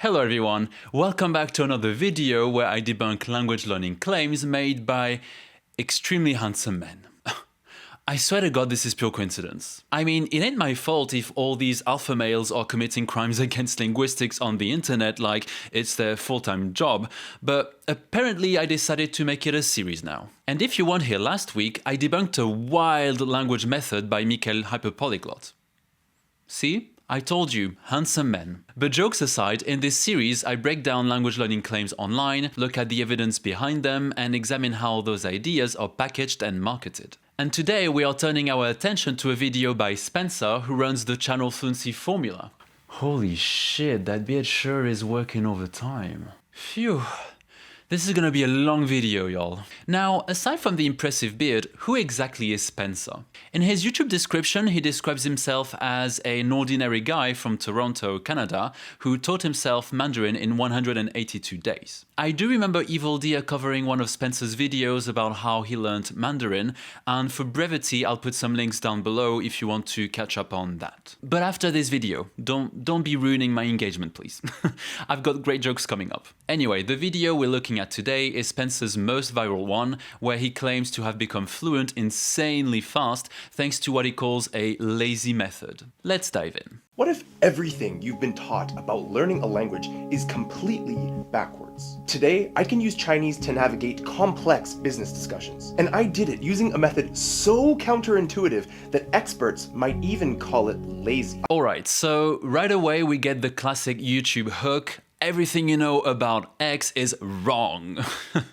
Hello everyone, welcome back to another video where I debunk language learning claims made by extremely handsome men. I swear to God this is pure coincidence. I mean, it ain't my fault if all these alpha males are committing crimes against linguistics on the internet like it's their full-time job, but apparently I decided to make it a series now. And if you weren't here last week, I debunked a wild language method by Michael Hyperpolyglot. See? I told you, handsome men. But jokes aside, in this series I break down language learning claims online, look at the evidence behind them, and examine how those ideas are packaged and marketed. And today we are turning our attention to a video by Spencer, who runs the channel Fluency Formula. Holy shit, that beard sure is working overtime. Phew. This is gonna be a long video, y'all. Now, aside from the impressive beard, who exactly is Spencer? In his YouTube description, he describes himself as an ordinary guy from Toronto, Canada, who taught himself Mandarin in 182 days. I do remember Evil Deer covering one of Spencer's videos about how he learned Mandarin, and for brevity, I'll put some links down below if you want to catch up on that. But after this video, don't be ruining my engagement, please. I've got great jokes coming up. Anyway, the video we're looking at today is Spencer's most viral one, where he claims to have become fluent insanely fast thanks to what he calls a lazy method. Let's dive in. What if everything you've been taught about learning a language is completely backwards? Today, I can use Chinese to navigate complex business discussions. And I did it using a method so counterintuitive that experts might even call it lazy. Alright, so right away we get the classic YouTube hook. Everything you know about X is wrong.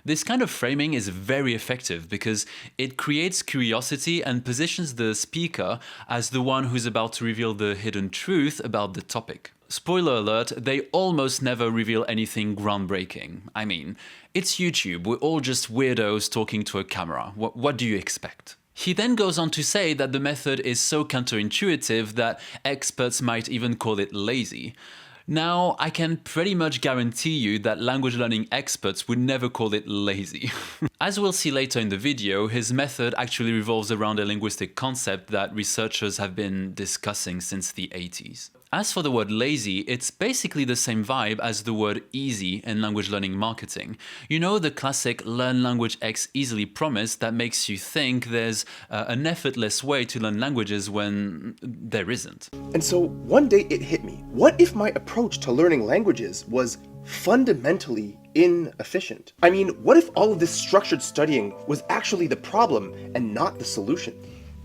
This kind of framing is very effective because it creates curiosity and positions the speaker as the one who's about to reveal the hidden truth about the topic. Spoiler alert, they almost never reveal anything groundbreaking. I mean, it's YouTube, we're all just weirdos talking to a camera. What do you expect? He then goes on to say that the method is so counterintuitive that experts might even call it lazy. Now, I can pretty much guarantee you that language learning experts would never call it lazy. As we'll see later in the video, his method actually revolves around a linguistic concept that researchers have been discussing since the 80s. As for the word lazy, it's basically the same vibe as the word easy in language learning marketing. You know, the classic learn language X easily promise that makes you think there's an effortless way to learn languages when there isn't. And so one day it hit me. What if my approach to learning languages was fundamentally inefficient? I mean, what if all of this structured studying was actually the problem and not the solution?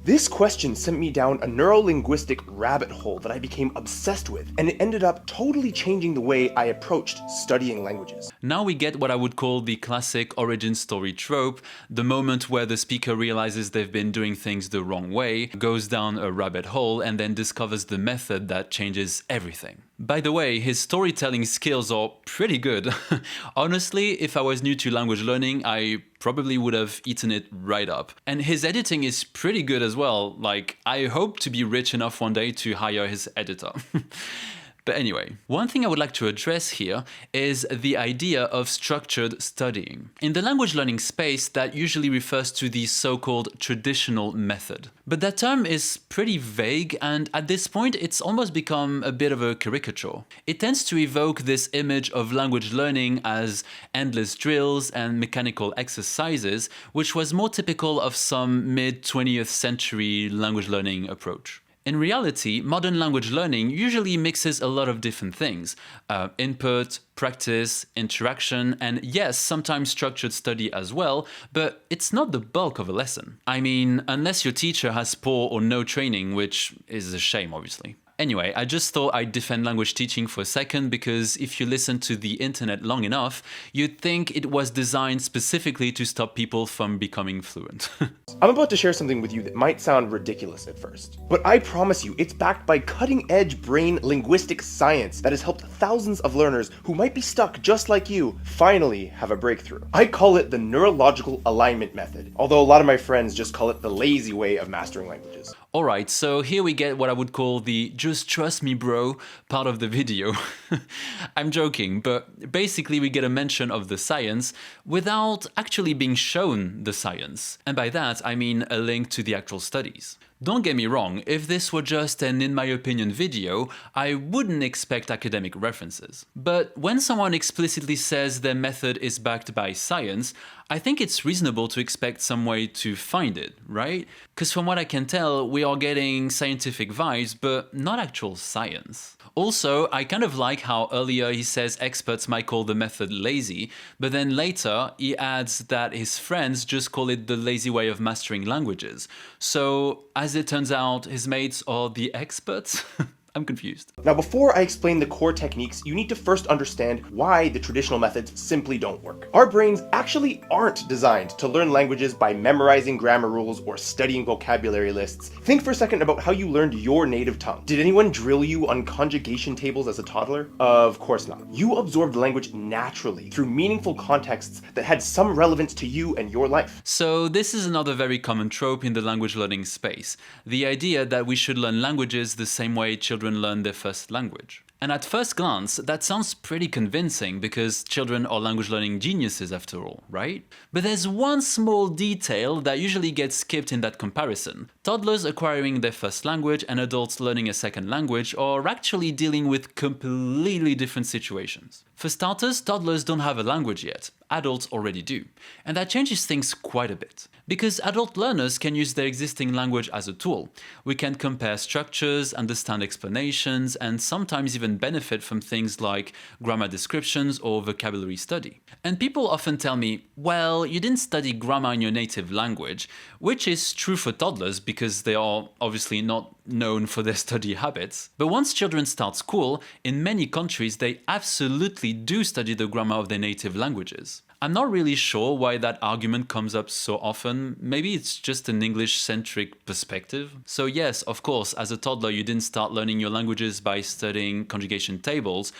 This question sent me down a neurolinguistic rabbit hole that I became obsessed with, and it ended up totally changing the way I approached studying languages. Now we get what I would call the classic origin story trope, the moment where the speaker realizes they've been doing things the wrong way, goes down a rabbit hole, and then discovers the method that changes everything. By the way, his storytelling skills are pretty good. Honestly, if I was new to language learning, I probably would have eaten it right up. And his editing is pretty good as well. Like, I hope to be rich enough one day to hire his editor. But anyway, one thing I would like to address here is the idea of structured studying. In the language learning space, that usually refers to the so-called traditional method. But that term is pretty vague, and at this point it's almost become a bit of a caricature. It tends to evoke this image of language learning as endless drills and mechanical exercises, which was more typical of some mid-20th century language learning approach. In reality, modern language learning usually mixes a lot of different things. Input, practice, interaction, and yes, sometimes structured study as well, but it's not the bulk of a lesson. I mean, unless your teacher has poor or no training, which is a shame, obviously. Anyway, I just thought I'd defend language teaching for a second because if you listen to the internet long enough, you'd think it was designed specifically to stop people from becoming fluent. I'm about to share something with you that might sound ridiculous at first, but I promise you it's backed by cutting-edge brain linguistic science that has helped thousands of learners who might be stuck just like you finally have a breakthrough. I call it the neurological alignment method, although a lot of my friends just call it the lazy way of mastering languages. Alright, so here we get what I would call the just trust me bro part of the video. I'm joking, but basically we get a mention of the science without actually being shown the science. And by that I mean a link to the actual studies. Don't get me wrong, if this were just an in my opinion video, I wouldn't expect academic references. But when someone explicitly says their method is backed by science, I think it's reasonable to expect some way to find it, right? Because from what I can tell, we are getting scientific vibes, but not actual science. Also, I kind of like how earlier he says experts might call the method lazy, but then later he adds that his friends just call it the lazy way of mastering languages. So, as it turns out, his mates are the experts? I'm confused. Now, before I explain the core techniques, you need to first understand why the traditional methods simply don't work. Our brains actually aren't designed to learn languages by memorizing grammar rules or studying vocabulary lists. Think for a second about how you learned your native tongue. Did anyone drill you on conjugation tables as a toddler? Of course not. You absorbed language naturally through meaningful contexts that had some relevance to you and your life. So this is another very common trope in the language learning space. The idea that we should learn languages the same way children learn their first language. And at first glance, that sounds pretty convincing because children are language learning geniuses after all, right? But there's one small detail that usually gets skipped in that comparison. Toddlers acquiring their first language and adults learning a second language are actually dealing with completely different situations. For starters, toddlers don't have a language yet. Adults already do. And that changes things quite a bit. Because adult learners can use their existing language as a tool. We can compare structures, understand explanations, and sometimes even benefit from things like grammar descriptions or vocabulary study. And people often tell me, well, you didn't study grammar in your native language, which is true for toddlers because they are obviously not known for their study habits. But once children start school, in many countries they absolutely do study the grammar of their native languages. I'm not really sure why that argument comes up so often. Maybe it's just an English-centric perspective. So yes, of course, as a toddler you didn't start learning your languages by studying conjugation tables,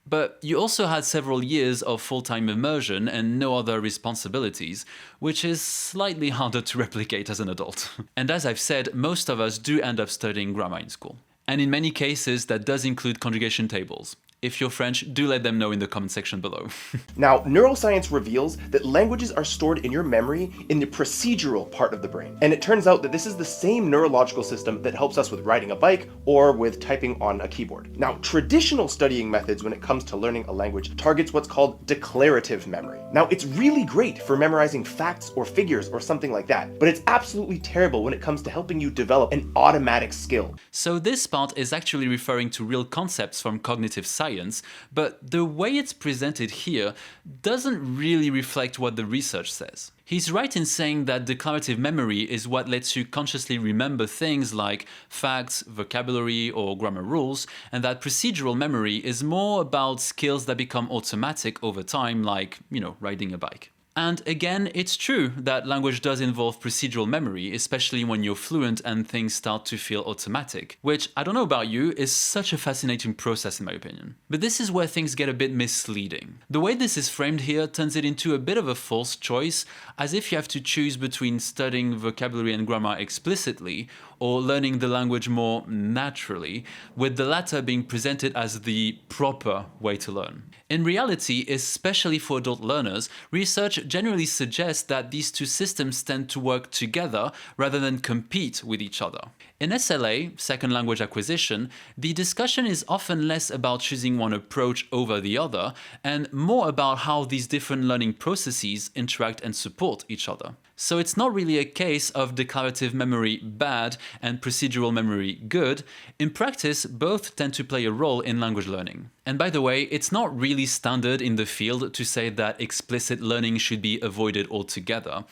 but you also had several years of full-time immersion and no other responsibilities, which is slightly harder to replicate as an adult. And as I've said, most of us do end up studying grammar in school. And in many cases, that does include conjugation tables. If you're French, do let them know in the comment section below. Now, neuroscience reveals that languages are stored in your memory in the procedural part of the brain. And it turns out that this is the same neurological system that helps us with riding a bike or with typing on a keyboard. Now, traditional studying methods when it comes to learning a language targets what's called declarative memory. Now, it's really great for memorizing facts or figures or something like that, but it's absolutely terrible when it comes to helping you develop an automatic skill. So this part is actually referring to real concepts from cognitive science, but the way it's presented here doesn't really reflect what the research says. He's right in saying that declarative memory is what lets you consciously remember things like facts, vocabulary, or grammar rules, and that procedural memory is more about skills that become automatic over time, like, riding a bike. And again, it's true that language does involve procedural memory, especially when you're fluent and things start to feel automatic, which, I don't know about you, is such a fascinating process in my opinion. But this is where things get a bit misleading. The way this is framed here turns it into a bit of a false choice, as if you have to choose between studying vocabulary and grammar explicitly or learning the language more naturally, with the latter being presented as the proper way to learn. In reality, especially for adult learners, research generally suggests that these two systems tend to work together rather than compete with each other. In SLA, second language acquisition, the discussion is often less about choosing one approach over the other and more about how these different learning processes interact and support each other. So it's not really a case of declarative memory bad and procedural memory good. In practice, both tend to play a role in language learning. And by the way, it's not really standard in the field to say that explicit learning should be avoided altogether.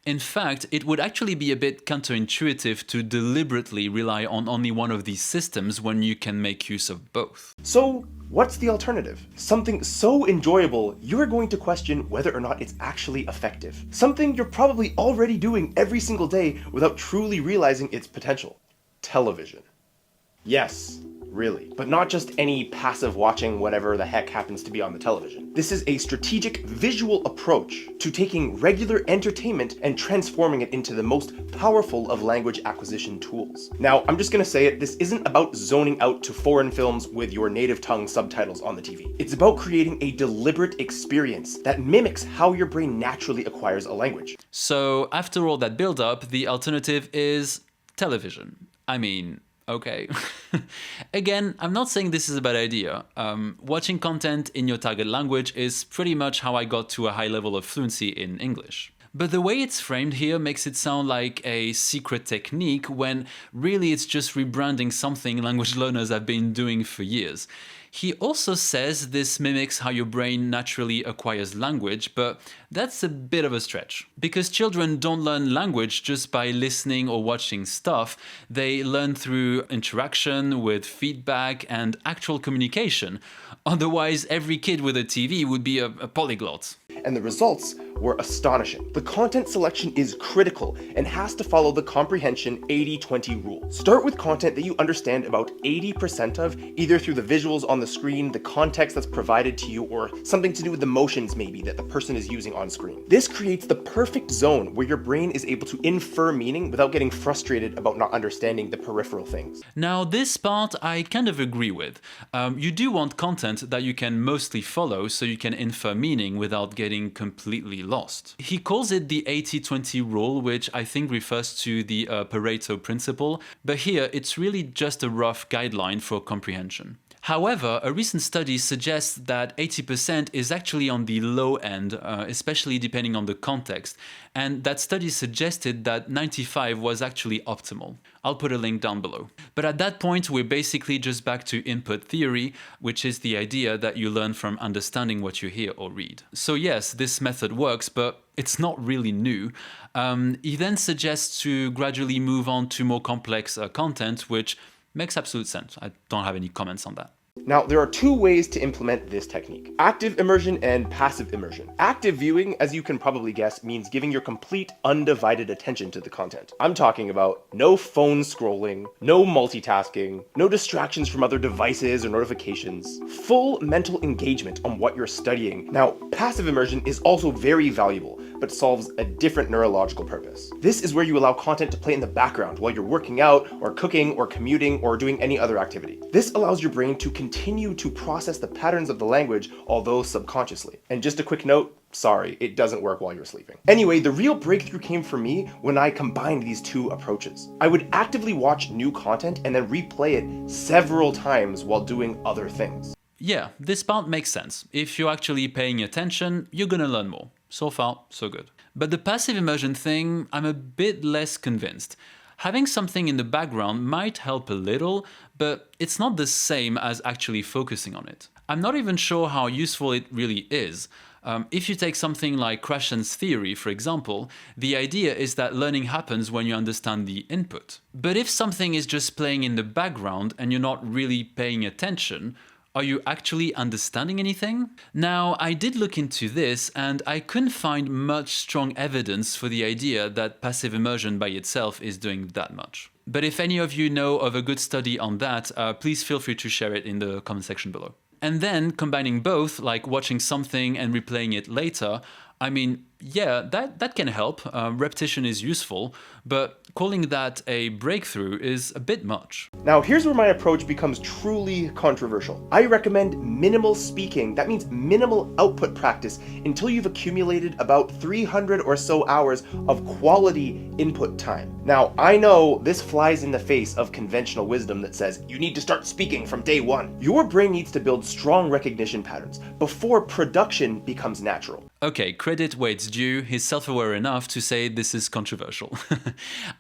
In fact, it would actually be a bit counterintuitive to deliberately rely on only one of these systems when you can make use of both. So, what's the alternative? Something so enjoyable, you're going to question whether or not it's actually effective. Something you're probably already doing every single day without truly realizing its potential. Television. Yes, really. But not just any passive watching whatever the heck happens to be on the television. This is a strategic visual approach to taking regular entertainment and transforming it into the most powerful of language acquisition tools. Now, I'm just gonna say it, this isn't about zoning out to foreign films with your native tongue subtitles on the TV. It's about creating a deliberate experience that mimics how your brain naturally acquires a language. So after all that build-up, the alternative is television. I mean, okay. Again, I'm not saying this is a bad idea. Watching content in your target language is pretty much how I got to a high level of fluency in English. But the way it's framed here makes it sound like a secret technique when really it's just rebranding something language learners have been doing for years. He also says this mimics how your brain naturally acquires language, but that's a bit of a stretch. Because children don't learn language just by listening or watching stuff. They learn through interaction with feedback and actual communication. Otherwise, every kid with a TV would be a polyglot. And the results were astonishing. The content selection is critical and has to follow the Comprehension 80-20 rule. Start with content that you understand about 80% of, either through the visuals on the screen, the context that's provided to you, or something to do with the motions maybe that the person is using on screen. This creates the perfect zone where your brain is able to infer meaning without getting frustrated about not understanding the peripheral things. Now, this part I kind of agree with. You do want content that you can mostly follow so you can infer meaning without getting completely lost. He calls it the 80-20 rule, which I think refers to the Pareto principle, but here it's really just a rough guideline for comprehension. However, a recent study suggests that 80% is actually on the low end, especially depending on the context, and that study suggested that 95 was actually optimal. I'll put a link down below. But at that point, we're basically just back to input theory, which is the idea that you learn from understanding what you hear or read. So yes, this method works, but it's not really new. He then suggests to gradually move on to more complex content, which makes absolute sense. I don't have any comments on that. Now, there are two ways to implement this technique: active immersion and passive immersion. Active viewing, as you can probably guess, means giving your complete undivided attention to the content. I'm talking about no phone scrolling, no multitasking, no distractions from other devices or notifications, full mental engagement on what you're studying. Now, passive immersion is also very valuable, but solves a different neurological purpose. This is where you allow content to play in the background while you're working out or cooking or commuting or doing any other activity. This allows your brain to continue to process the patterns of the language, although subconsciously. And just a quick note, sorry, it doesn't work while you're sleeping. Anyway, the real breakthrough came for me when I combined these two approaches. I would actively watch new content and then replay it several times while doing other things. Yeah, this part makes sense. If you're actually paying attention, you're gonna learn more. So far, so good. But the passive immersion thing, I'm a bit less convinced. Having something in the background might help a little, but it's not the same as actually focusing on it. I'm not even sure how useful it really is. If you take something like Krashen's theory, for example, the idea is that learning happens when you understand the input. But if something is just playing in the background and you're not really paying attention, are you actually understanding anything? Now, I did look into this and I couldn't find much strong evidence for the idea that passive immersion by itself is doing that much. But if any of you know of a good study on that, please feel free to share it in the comment section below. And then combining both, like watching something and replaying it later, I mean, yeah, that can help. Repetition is useful, but calling that a breakthrough is a bit much. Now, here's where my approach becomes truly controversial. I recommend minimal speaking, that means minimal output practice, until you've accumulated about 300 or so hours of quality input time. Now, I know this flies in the face of conventional wisdom that says you need to start speaking from day one. Your brain needs to build strong recognition patterns before production becomes natural. Okay, credit where it's due, he's self-aware enough to say this is controversial.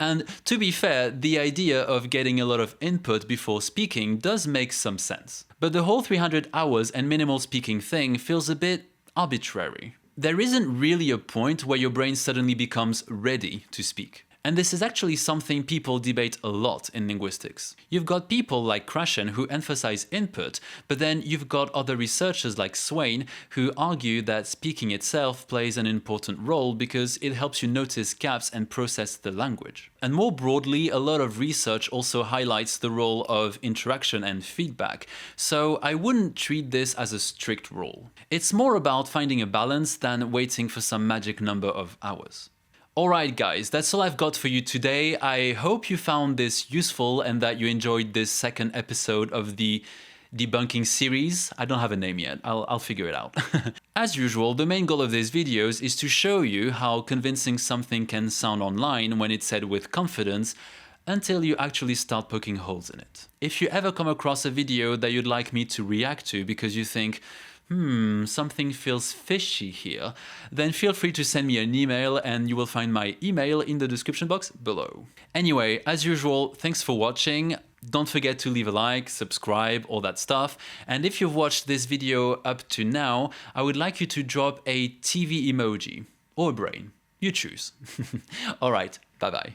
And to be fair, the idea of getting a lot of input before speaking does make some sense. But the whole 300 hours and minimal speaking thing feels a bit arbitrary. There isn't really a point where your brain suddenly becomes ready to speak. And this is actually something people debate a lot in linguistics. You've got people like Krashen who emphasize input, but then you've got other researchers like Swain who argue that speaking itself plays an important role because it helps you notice gaps and process the language. And more broadly, a lot of research also highlights the role of interaction and feedback, so I wouldn't treat this as a strict rule. It's more about finding a balance than waiting for some magic number of hours. Alright guys, that's all I've got for you today. I hope you found this useful and that you enjoyed this second episode of the Debunking series. I don't have a name yet, I'll figure it out. As usual, the main goal of these videos is to show you how convincing something can sound online when it's said with confidence, until you actually start poking holes in it. If you ever come across a video that you'd like me to react to because you think, something feels fishy here, then feel free to send me an email and you will find my email in the description box below. Anyway, as usual, thanks for watching. Don't forget to leave a like, subscribe, all that stuff. And if you've watched this video up to now, I would like you to drop a TV emoji or a brain. You choose. All right, bye-bye.